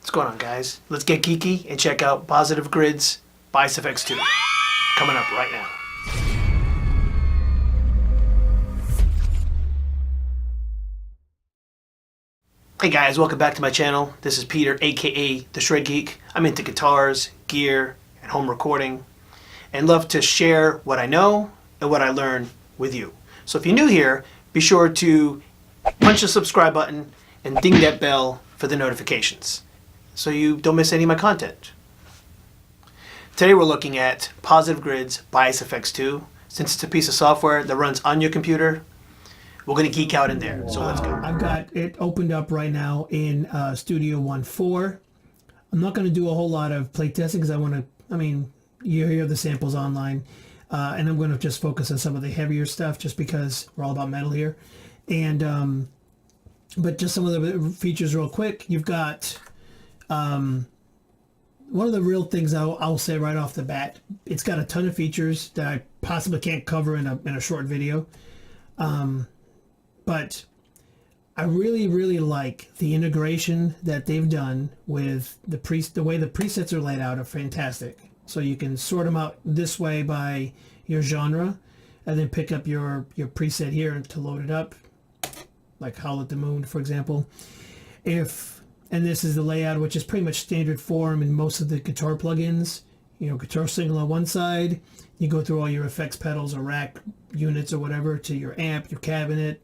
What's going on, guys? Let's get geeky and check out Positive Grids by SFX 2. Coming up right now. Hey guys, welcome back to my channel. This is Peter, aka The Shred Geek. I'm into guitars, gear, and home recording, and love to share what I know and what I learn with you. So if you're new here, be sure to punch the subscribe button and ding that bell for the notifications so you don't miss any of my content. Today we're looking at Positive Grids by SFX 2. Since it's a piece of software that runs on your computer, we're going to geek out in there. So let's go. I've got it opened up right now in Studio 1.4. I'm not going to do a whole lot of playtesting because you hear the samples online. And I'm going to just focus on some of the heavier stuff just because we're all about metal here. And but just some of the features real quick. You've got one of the real things I'll say right off the bat. It's got a ton of features that I possibly can't cover in a short video. But I really like the integration that they've done with the way the presets are laid out are fantastic. So you can sort them out this way by your genre, and then pick up your preset here to load it up, like Howl at the Moon, for example. And this is the layout, which is pretty much standard form in most of the guitar plugins. You know, guitar signal on one side, you go through all your effects pedals or rack units or whatever to your amp, your cabinet,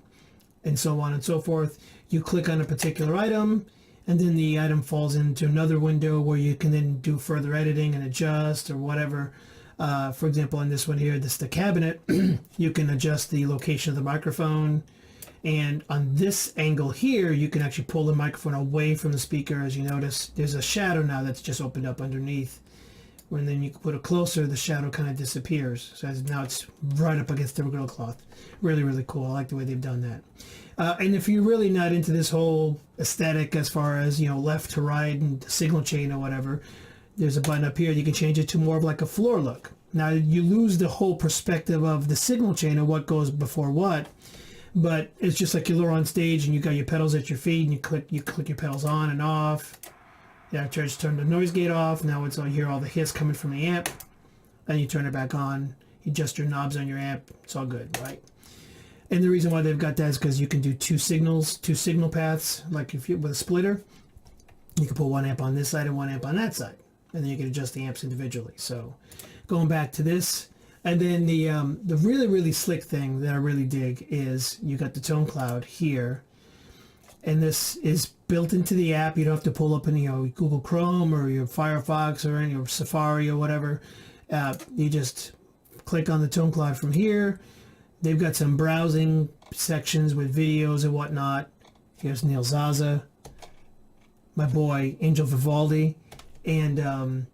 and so on and so forth. You click on a particular item, and then the item falls into another window where you can then do further editing and adjust or whatever. For example, on this one here, this is the cabinet. You can adjust the location of the microphone. And on this angle here, you can actually pull the microphone away from the speaker. As you notice, there's a shadow now that's just opened up underneath. When then you put it closer, the shadow kind of disappears. So now it's right up against the grill cloth. Really cool. I like the way they've done that. And if you're really not into this whole aesthetic as far as, you know, left to right and signal chain or whatever, there's a button up here. You can change it to more of like a floor look. Now you lose the whole perspective of the signal chain of what goes before what. But it's just like you're on stage and you got your pedals at your feet and you click your pedals on and off. Yeah, just turn the noise gate off. Now it's all, you hear all the hiss coming from the amp. Then you turn it back on. You adjust your knobs on your amp. It's all good, right? And the reason why they've got that is because you can do two signal paths. Like if you with a splitter, you can put one amp on this side and one amp on that side, and then you can adjust the amps individually. So going back to this. And then the really slick thing that I really dig is you got the tone cloud here, and this is built into the app. You don't have to pull up any Google Chrome or your Firefox or any Safari or whatever. You just click on the tone cloud from here. They've got some browsing sections with videos and whatnot. Here's Neil Zaza, my boy Angel Vivaldi, and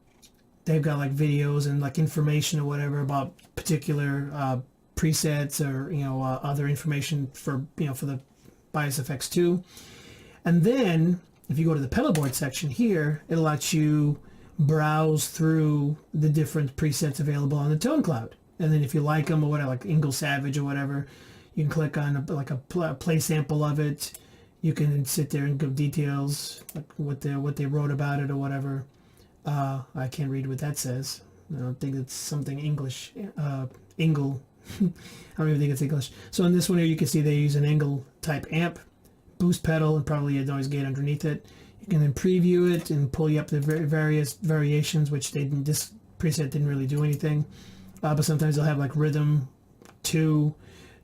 they've got like videos and like information or whatever about particular presets or other information for the Bias FX 2. And then if you go to the pedal board section here, it'll let you browse through the different presets available on the tone cloud. And then if you like them or whatever, like Ingle Savage or whatever, you can click on a play sample of it. You can sit there and give details like what they wrote about it or whatever. I can't read what that says. I don't think it's something English. Ingle. I don't even think it's English. So in this one here, you can see they use an Ingle type amp, boost pedal, and probably a noise gate underneath it. You can then preview it and pull you up the various variations, which this preset didn't really do anything. But sometimes they'll have like rhythm 2.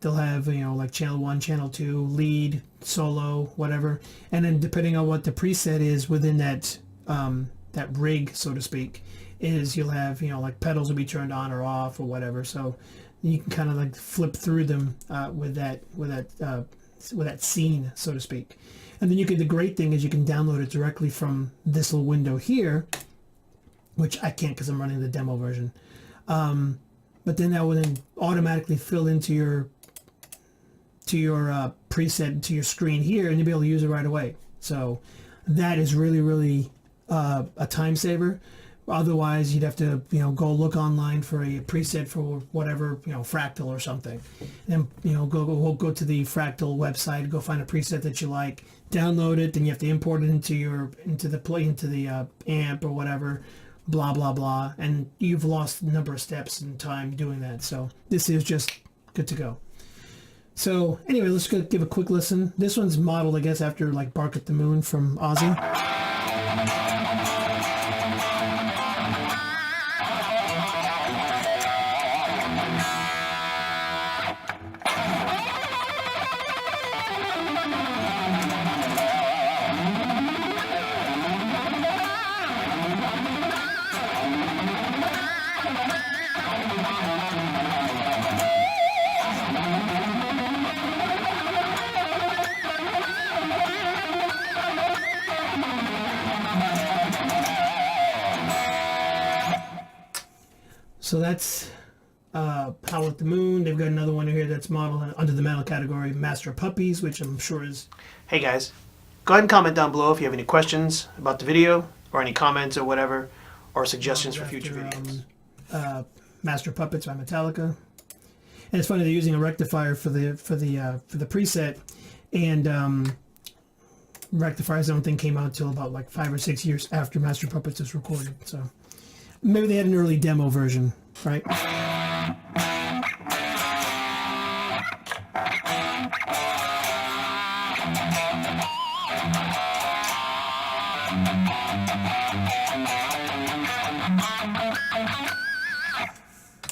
They'll have like channel 1, channel 2, lead, solo, whatever. And then depending on what the preset is within that that rig, so to speak, is you'll have like pedals will be turned on or off or whatever. So you can kind of like flip through them with that scene, so to speak. And then the great thing is you can download it directly from this little window here, which I can't because I'm running the demo version. But then that will then automatically fill into your preset to your screen here, and you'll be able to use it right away. So that is really a time saver. Otherwise, you'd have to, go look online for a preset for whatever, Fractal or something. Then, go to the Fractal website, go find a preset that you like, download it, then you have to import it into the amp or whatever, blah, blah, blah. And you've lost a number of steps in time doing that. So this is just good to go. So anyway, let's go give a quick listen. This one's modeled, I guess, after like Bark at the Moon from Ozzy. So that's Howl at the Moon. They've got another one here that's modeled under the metal category, Master Puppies, which I'm sure is... Hey guys, go ahead and comment down below if you have any questions about the video, or any comments or whatever, or suggestions for future videos. Master Puppets by Metallica. And it's funny, they're using a rectifier for the preset, and rectifiers I don't think came out until about like 5 or 6 years after Master Puppets was recorded. So maybe they had an early demo version, right?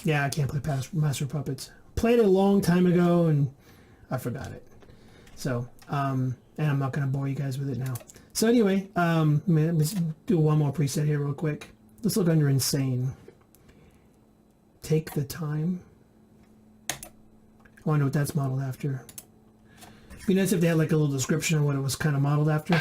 Yeah, I can't play Master Puppets. Played it a long time ago and I forgot it. So, and I'm not going to bore you guys with it now. So anyway, let's do one more preset here real quick. Let's look under Insane. Take the Time. I wonder what that's modeled after. It'd be nice if they had like a little description of what it was kind of modeled after.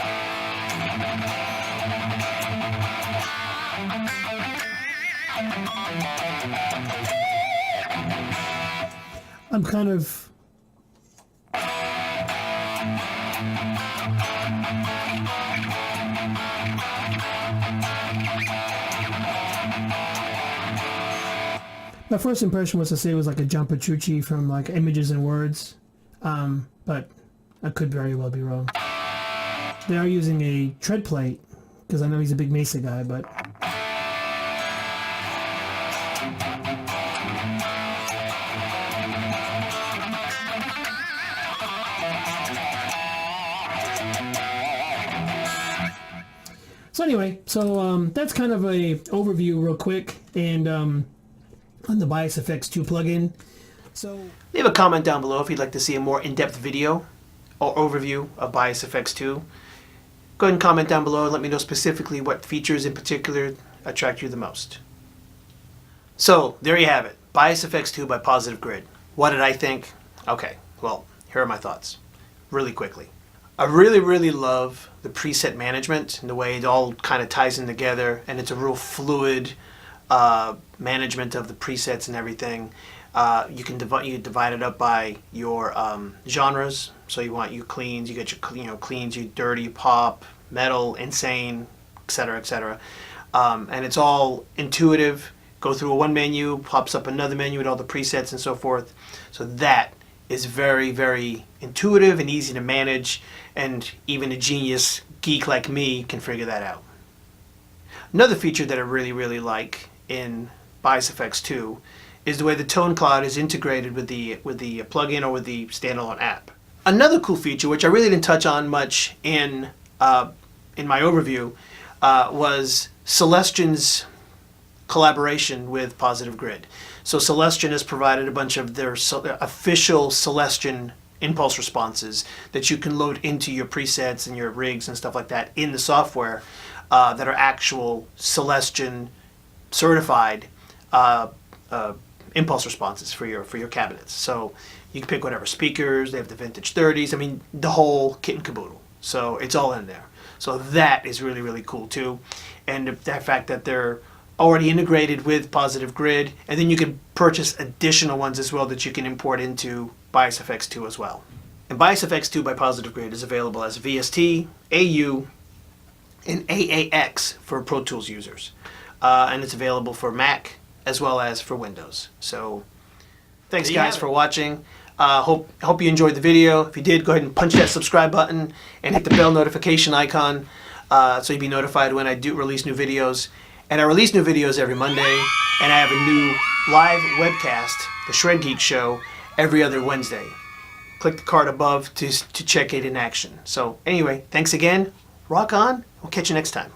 I'm kind of... My first impression was to say it was like a John Petrucci from like Images and Words, but I could very well be wrong. They are using a tread plate, because I know he's a big Mesa guy, but... So anyway, that's kind of a overview real quick, and on the Bias FX 2 plugin. So leave a comment down below if you'd like to see a more in-depth video or overview of Bias FX 2. Go ahead and comment down below and let me know specifically what features in particular attract you the most. So there you have it, Bias FX 2 by Positive Grid. What did I think? Okay, well, here are my thoughts, really quickly. I really love the preset management and the way it all kind of ties in together, and it's a real fluid management of the presets and everything. You can divide it up by your genres. So you want your cleans, you get your cleans, your dirty, pop, metal, insane, etc., etc. And it's all intuitive. Go through one menu, pops up another menu with all the presets and so forth. So that is very intuitive and easy to manage, and even a genius geek like me can figure that out. Another feature that I really like in Bias FX 2 is the way the tone cloud is integrated with the plugin or with the standalone app. Another cool feature, which I really didn't touch on much in my overview, was Celestion's collaboration with Positive Grid. So Celestion has provided a bunch of their official Celestion impulse responses that you can load into your presets and your rigs and stuff like that in the software that are actual Celestion certified impulse responses for your cabinets. So you can pick whatever speakers, they have the vintage 30s, I mean the whole kit and caboodle. So it's all in there. So that is really cool too. And the fact that they're already integrated with Positive Grid, and then you can purchase additional ones as well that you can import into Bias FX 2 as well. And Bias FX 2 by Positive Grid is available as VST, AU, and AAX for Pro Tools users. and it's available for Mac as well as for Windows. So thanks guys for watching. Hope you enjoyed the video. If you did, go ahead and punch that subscribe button and hit the bell notification icon so you'll be notified when I do release new videos. And I release new videos every Monday, and I have a new live webcast, the Shred Geek Show, every other Wednesday. Click the card above to check it in action. So anyway, thanks again. Rock on. We'll catch you next time.